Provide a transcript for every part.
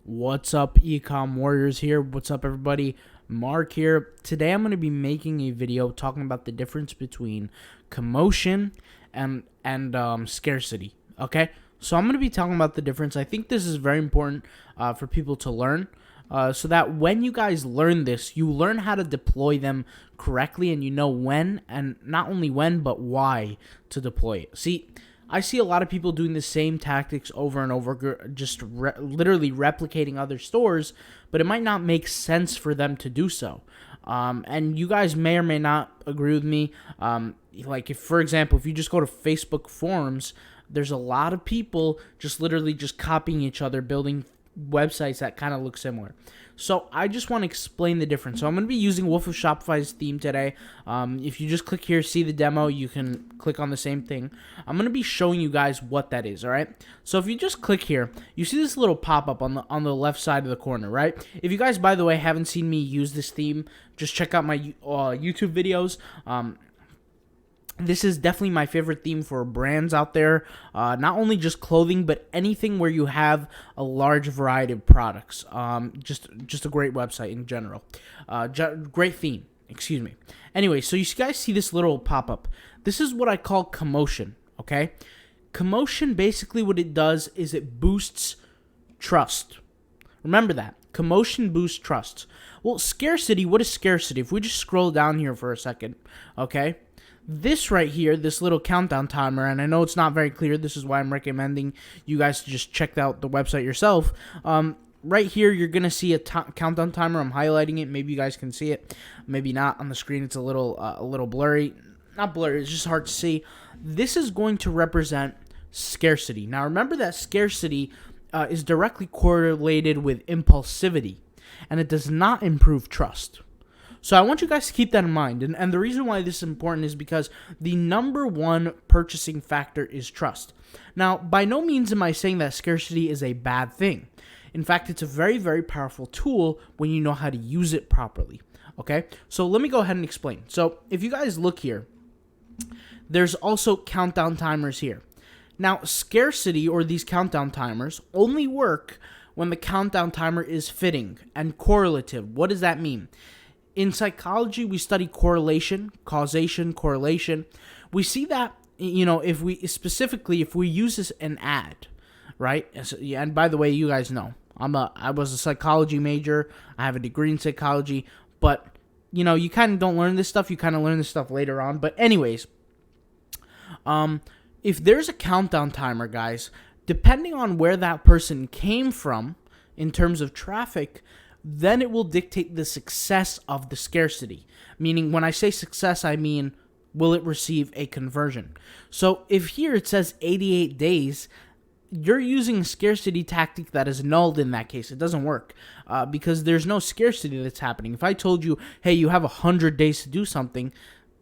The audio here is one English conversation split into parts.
What's up, Ecom Warriors here? What's up, everybody? Mark here. Today I'm going to be making a video talking about the difference between Commotion and Scarcity. Okay, so I'm going to be talking about the difference. I think this is very important for people to learn, so that when you guys learn this, you learn how to deploy them correctly, and you know when, and not only when, but why to deploy it. See, I see a lot of people doing the same tactics over and over, just literally replicating other stores, but it might not make sense for them to do so. And you guys may or may not agree with me. Like, if, for example, if you just go to Facebook forums, there's a lot of people just literally just copying each other, building websites that kind of look similar. So I just want to explain the difference. So I'm going to be using Wolf of Shopify's theme today. If you just click here, see the demo, you can click on the same thing. I'm going to be showing you guys what that is, all right? So if you just click here, you see this little pop-up on the left side of the corner, right? If you guys, by the way, haven't seen me use this theme, just check out my YouTube videos. This is definitely my favorite theme for brands out there. Not only just clothing, but anything where you have a large variety of products. Just a great website in general. Great theme, excuse me. Anyway, so you guys see this little pop-up. This is what I call Commotion, okay? Commotion, basically what it does is it boosts trust. Remember that. Commotion boosts trust. Well, Scarcity, what is Scarcity? If we just scroll down here for a second, okay? This right here, this little countdown timer, and I know it's not very clear, this is why I'm recommending you guys to just check out the website yourself. Right here, you're going to see a countdown timer. I'm highlighting it. Maybe you guys can see it. Maybe not on the screen. It's a little blurry. Not blurry, it's just hard to see. This is going to represent scarcity. Now, remember that scarcity is directly correlated with impulsivity, and it does not improve trust. So I want you guys to keep that in mind. And the reason why this is important is because the number one purchasing factor is trust. Now, by no means am I saying that scarcity is a bad thing. In fact, it's a very, very powerful tool when you know how to use it properly. Okay? So let me go ahead and explain. So if you guys look here, there's also countdown timers here. Now, scarcity, or these countdown timers, only work when the countdown timer is fitting and correlative. What does that mean? In psychology, we study correlation, causation, correlation. We see that, if we use this an ad, right? And by the way, you guys know, I was a psychology major. I have a degree in psychology, but you kind of don't learn this stuff. You kind of learn this stuff later on. But anyways, if there's a countdown timer, guys, depending on where that person came from in terms of traffic, then it will dictate the success of the scarcity. Meaning, when I say success, I mean, will it receive a conversion? So if here it says 88 days, you're using a scarcity tactic that is nulled in that case. It doesn't work because there's no scarcity that's happening. If I told you, hey, you have 100 days to do something,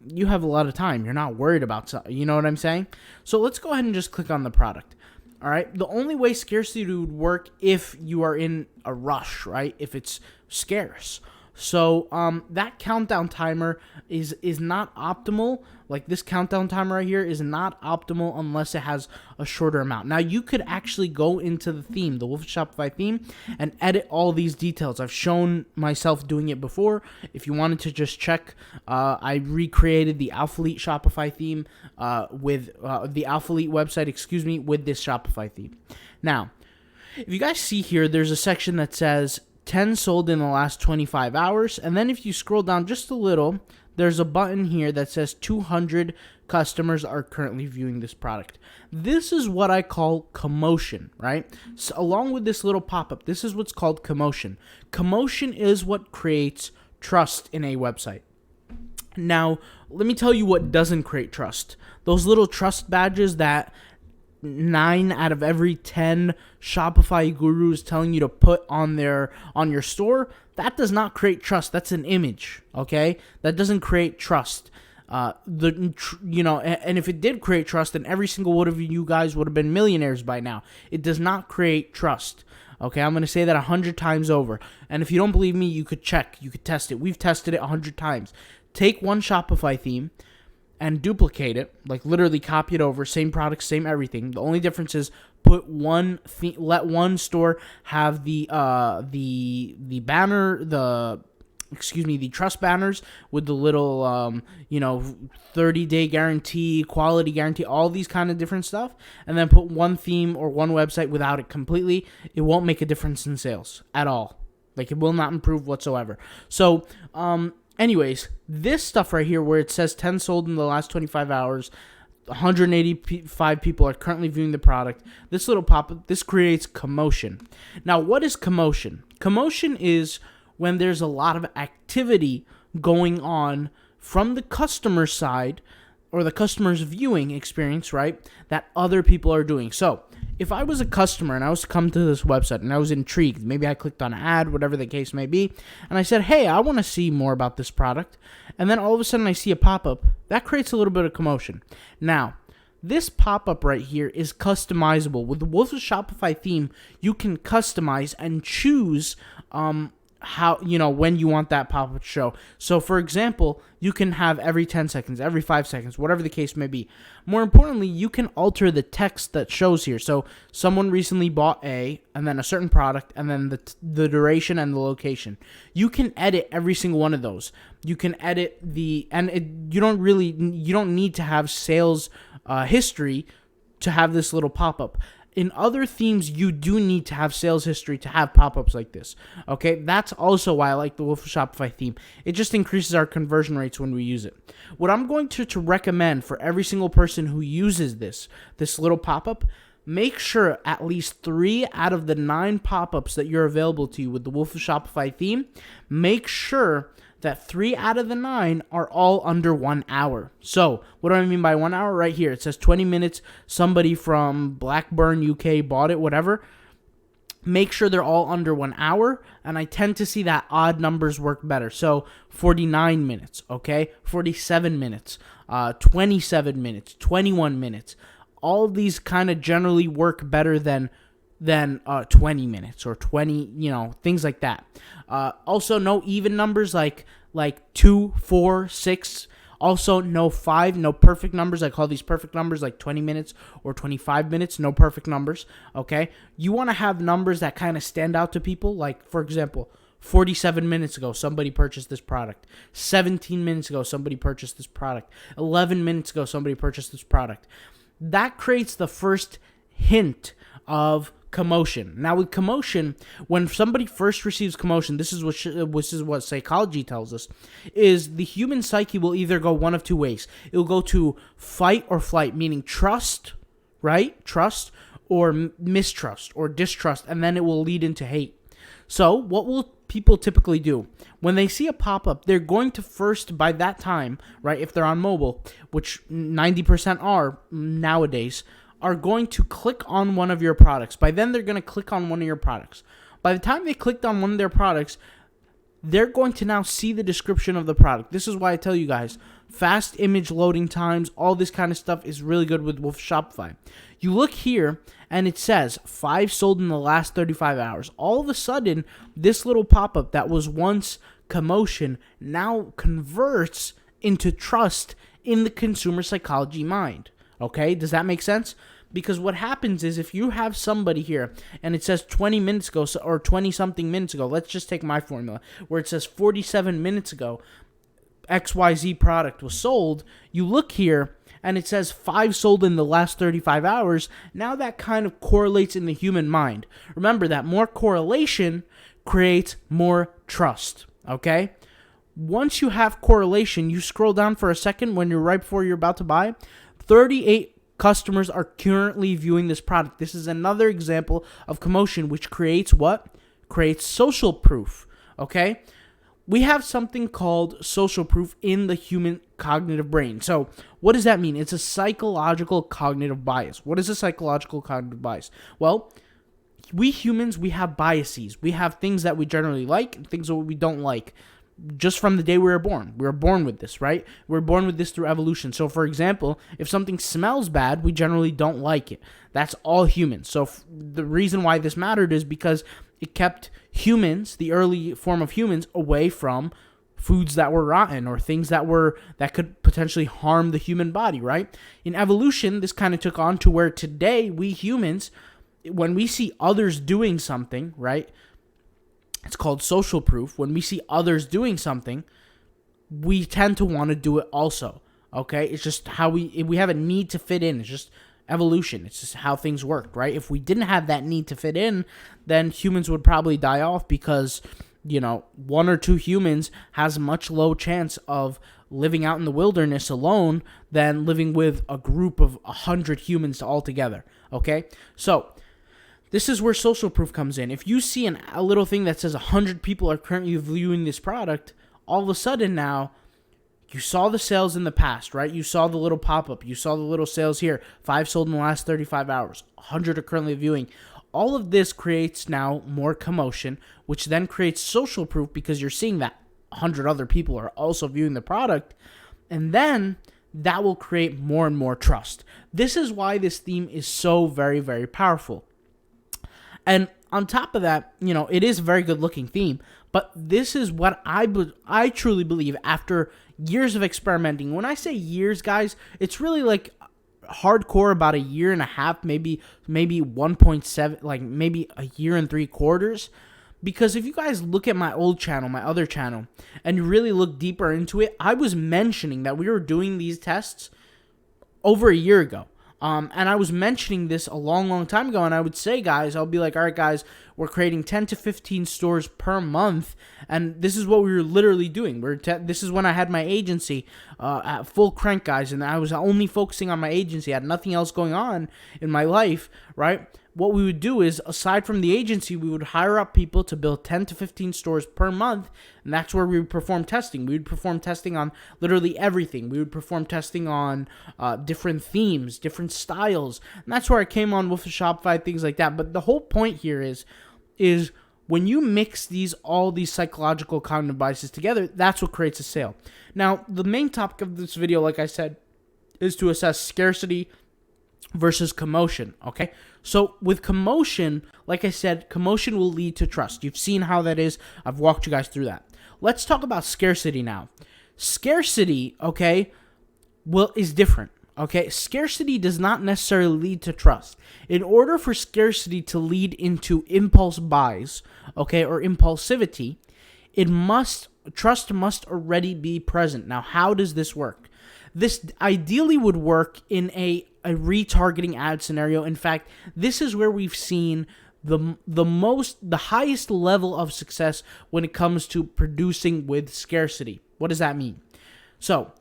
you have a lot of time. You're not worried about something. You know what I'm saying? So let's go ahead and just click on the product. All right, the only way scarcity would work if you are in a rush, right? If it's scarce. So that countdown timer is not optimal. Like, this countdown timer right here is not optimal unless it has a shorter amount. Now, you could actually go into the theme, the Wolf of Shopify theme, and edit all these details. I've shown myself doing it before. If you wanted to just check, I recreated the Alphalete Shopify theme with the Alphalete website, with this Shopify theme. Now, if you guys see here, there's a section that says 10 sold in the last 25 hours. And then if you scroll down just a little, there's a button here that says 200 customers are currently viewing this product. This is what I call Commotion, right? So along with this little pop-up, this is what's called Commotion. Commotion is what creates trust in a website. Now, let me tell you what doesn't create trust. Those little trust badges that 9 out of every 10 Shopify gurus telling you to put on your store, that does not create trust. That's an image, okay? That doesn't create trust. And if it did create trust, then every single one of you guys would have been millionaires by now. It does not create trust. Okay, I'm going to say that 100 times over. And if you don't believe me, you could check. You could test it. We've tested it 100 times. Take one Shopify theme and duplicate it, like literally copy it over, same product, same everything. The only difference is let one store have the banner, the trust banners with the little 30-day guarantee, quality guarantee, all these kind of different stuff, and then put one theme or one website without it completely. It won't make a difference in sales at all. Like, it will not improve whatsoever. So anyways, this stuff right here where it says 10 sold in the last 25 hours, 185 people are currently viewing the product, this little pop-up, this creates commotion. Now, what is commotion? Commotion is when there's a lot of activity going on from the customer side or the customer's viewing experience, right, that other people are doing. So if I was a customer and I was to come to this website and I was intrigued, maybe I clicked on an ad, whatever the case may be, and I said, hey, I want to see more about this product, and then all of a sudden I see a pop-up, that creates a little bit of commotion. Now, this pop-up right here is customizable. With the Wolf of Shopify theme, you can customize and choose how, when you want that pop-up to show. So for example, you can have every 10 seconds, every 5 seconds, whatever the case may be. More importantly, you can alter the text that shows here. So someone recently bought and then a certain product, and then the duration and the location. You can edit every single one of those. You can edit you don't need to have sales history to have this little pop-up. In other themes, you do need to have sales history to have pop-ups like this, okay? That's also why I like the Wolf of Shopify theme. It just increases our conversion rates when we use it. What I'm going to recommend for every single person who uses this little pop-up, make sure at least 3 out of the 9 pop-ups that you're available to you with the Wolf of Shopify theme, make sure that 3 out of the 9 are all under 1 hour. So, what do I mean by 1 hour? Right here, it says 20 minutes, somebody from Blackburn, UK bought it, whatever. Make sure they're all under 1 hour, and I tend to see that odd numbers work better. So, 49 minutes, okay? 47 minutes, 27 minutes, 21 minutes. All of these kind of generally work better than 20 minutes or 20, things like that. Also, no even numbers like 2, 4, 6. Also, no 5, no perfect numbers. I call these perfect numbers like 20 minutes or 25 minutes. No perfect numbers, okay? You want to have numbers that kind of stand out to people. Like, for example, 47 minutes ago, somebody purchased this product. 17 minutes ago, somebody purchased this product. 11 minutes ago, somebody purchased this product. That creates the first hint of commotion. Now, with commotion, when somebody first receives commotion, this is what psychology tells us, is the human psyche will either go one of two ways. It will go to fight or flight, meaning trust, right? Trust, or mistrust or distrust, and then it will lead into hate. So what will people typically do? When they see a pop-up, they're going to first, by that time, right, if they're on mobile, which 90% are nowadays, are going to click on one of your products. By then, they're going to click on one of your products. By the time they clicked on one of their products, they're going to now see the description of the product. This is why I tell you guys, fast image loading times, all this kind of stuff is really good with Wolf Shopify. You look here, and it says 5 sold in the last 35 hours. All of a sudden, this little pop-up that was once commotion now converts into trust in the consumer psychology mind. Okay, does that make sense? Because what happens is if you have somebody here and it says 20 minutes ago or 20-something minutes ago, let's just take my formula, where it says 47 minutes ago, XYZ product was sold, you look here and it says 5 sold in the last 35 hours, now that kind of correlates in the human mind. Remember that more correlation creates more trust, okay? Once you have correlation, you scroll down for a second when you're right before you're about to buy, 38 customers are currently viewing this product. This is another example of commotion, which creates what? Creates social proof, okay? We have something called social proof in the human cognitive brain. So what does that mean? It's a psychological cognitive bias. What is a psychological cognitive bias? Well, we humans, we have biases. We have things that we generally like and things that we don't like. Just from the day we were born. We were born with this, right? We're born with this through evolution. So, for example, if something smells bad, we generally don't like it. That's all humans. So, the reason why this mattered is because it kept humans, the early form of humans, away from foods that were rotten or things that could potentially harm the human body, right? In evolution, this kind of took on to where today we humans when we see others doing something, right? It's called social proof. When we see others doing something, we tend to want to do it also. Okay, it's just how we have a need to fit in. It's just evolution. It's just how things work, right? If we didn't have that need to fit in, then humans would probably die off because, one or two humans has much low chance of living out in the wilderness alone than living with a group of 100 humans altogether. Okay, so this is where social proof comes in. If you see a little thing that says 100 people are currently viewing this product, all of a sudden now, you saw the sales in the past, right? You saw the little pop-up. You saw the little sales here. 5 sold in the last 35 hours. 100 are currently viewing. All of this creates now more commotion, which then creates social proof because you're seeing that 100 other people are also viewing the product. And then that will create more and more trust. This is why this theme is so very, very powerful. And on top of that, it is a very good-looking theme. But this is what I truly believe after years of experimenting. When I say years, guys, it's really like hardcore about a year and a half, maybe 1.7, like maybe a year and 3/4. Because if you guys look at my old channel, my other channel, and you really look deeper into it, I was mentioning that we were doing these tests over a year ago. And I was mentioning this a long, long time ago, and I would say, guys, I'll be like, all right, guys, we're creating 10 to 15 stores per month, and this is what we were literally doing. This is when I had my agency at full crank, guys, and I was only focusing on my agency. I had nothing else going on in my life, right? What we would do is, aside from the agency, we would hire up people to build 10 to 15 stores per month, and that's where we would perform testing. We would perform testing on literally everything. We would perform testing on different themes, different styles, and that's where I came on with the Shopify, things like that. But the whole point here is when you mix all these psychological cognitive biases together, that's what creates a sale. Now, the main topic of this video, like I said, is to assess scarcity versus commotion, okay? So with commotion, like I said, commotion will lead to trust. You've seen how that is. I've walked you guys through that. Let's talk about scarcity now. Scarcity, okay, is different, okay? Scarcity does not necessarily lead to trust. In order for scarcity to lead into impulse buys, okay, or impulsivity, trust must already be present. Now, how does this work? This ideally would work in a retargeting ad scenario. In fact, this is where we've seen the highest level of success when it comes to producing with scarcity. What does that mean? So,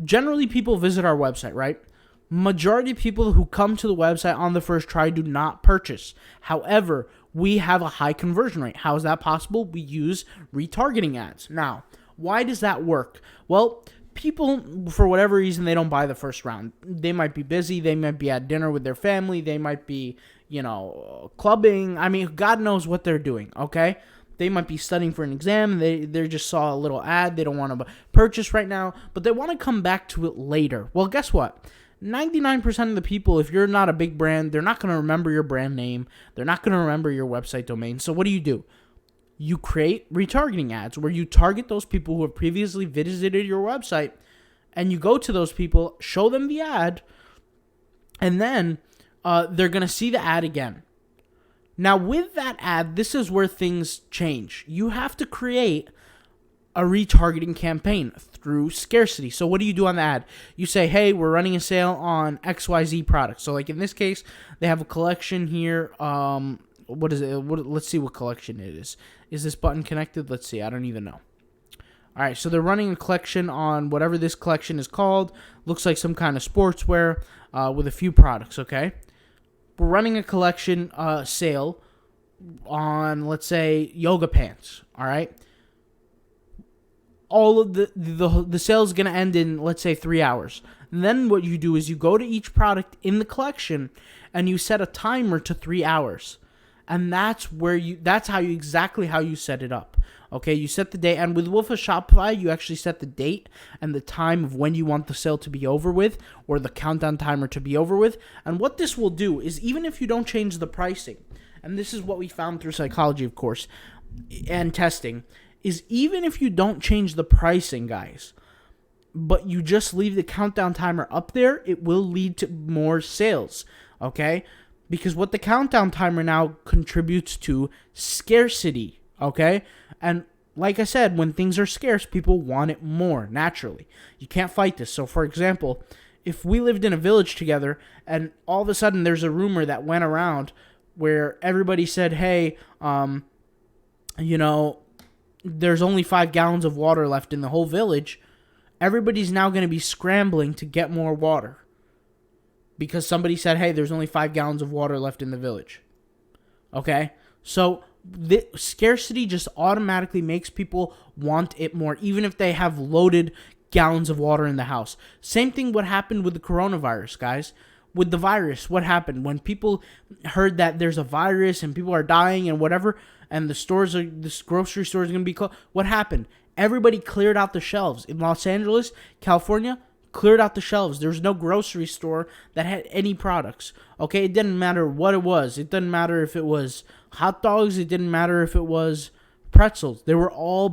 generally people visit our website, right? Majority of people who come to the website on the first try do not purchase. However, we have a high conversion rate. How is that possible? We use retargeting ads. Now, why does that work? Well, people, for whatever reason, they don't buy the first round. They might be busy. They might be at dinner with their family. They might be, clubbing. I mean, God knows what they're doing, okay? They might be studying for an exam. They just saw a little ad. They don't want to purchase right now, but they want to come back to it later. Well, guess what? 99% of the people, if you're not a big brand, they're not going to remember your brand name. They're not going to remember your website domain. So what do? You create retargeting ads where you target those people who have previously visited your website, and you go to those people, show them the ad, and then they're going to see the ad again. Now, with that ad, this is where things change. You have to create a retargeting campaign through scarcity. So what do you do on the ad? You say, hey, we're running a sale on XYZ products. So like in this case, they have a collection here. What is it? Let's see what collection it is. Is this button connected? Let's see. I don't even know. All right, so they're running a collection on whatever this collection is called. Looks like some kind of sportswear with a few products, okay? We're running a collection sale on, let's say, yoga pants, all right? All of the sale is going to end in, let's say, 3 hours. And then what you do is you go to each product in the collection and you set a timer to 3 hours. And that's exactly how you set it up. Okay, you set the date, and with Wolf of Shopify, you actually set the date and the time of when you want the sale to be over with, or the countdown timer to be over with. And what this will do is, even if you don't change the pricing, and this is what we found through psychology, of course, and testing, is even if you don't change the pricing, guys, but you just leave the countdown timer up there, it will lead to more sales, okay? Because what the countdown timer now contributes to scarcity, okay? And like I said, when things are scarce, people want it more, naturally. You can't fight this. So, for example, if we lived in a village together and all of a sudden there's a rumor that went around where everybody said, hey, there's only 5 gallons of water left in the whole village, everybody's now going to be scrambling to get more water. Because somebody said, hey, there's only 5 gallons of water left in the village. Okay? So the scarcity just automatically makes people want it more, even if they have loaded gallons of water in the house. Same thing what happened with the coronavirus, guys. With the virus, what happened? When people heard that there's a virus and people are dying and whatever, and this grocery store is going to be closed, what happened? Everybody cleared out the shelves. In Los Angeles, California, cleared out the shelves. There was no grocery store that had any products. Okay, it didn't matter what it was. It didn't matter if it was hot dogs. It didn't matter if it was pretzels. They were all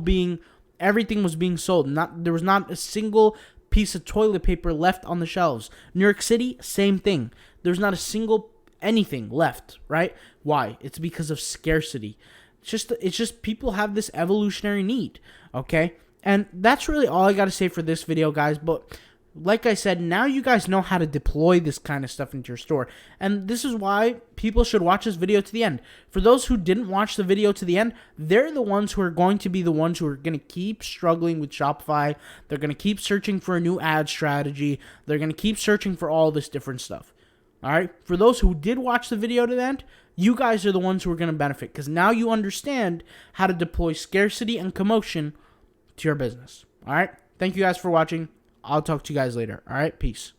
everything was being sold. There was not a single piece of toilet paper left on the shelves. New York City, same thing. There's not a single anything left, right? Why? It's because of scarcity. It's just people have this evolutionary need, okay? And that's really all I got to say for this video, guys. But like I said, now you guys know how to deploy this kind of stuff into your store. And this is why people should watch this video to the end. For those who didn't watch the video to the end, they're the ones who are going to be the ones who are going to keep struggling with Shopify. They're going to keep searching for a new ad strategy. They're going to keep searching for all this different stuff. All right? For those who did watch the video to the end, you guys are the ones who are going to benefit, because now you understand how to deploy scarcity and commotion to your business. All right? Thank you guys for watching. I'll talk to you guys later. All right? Peace.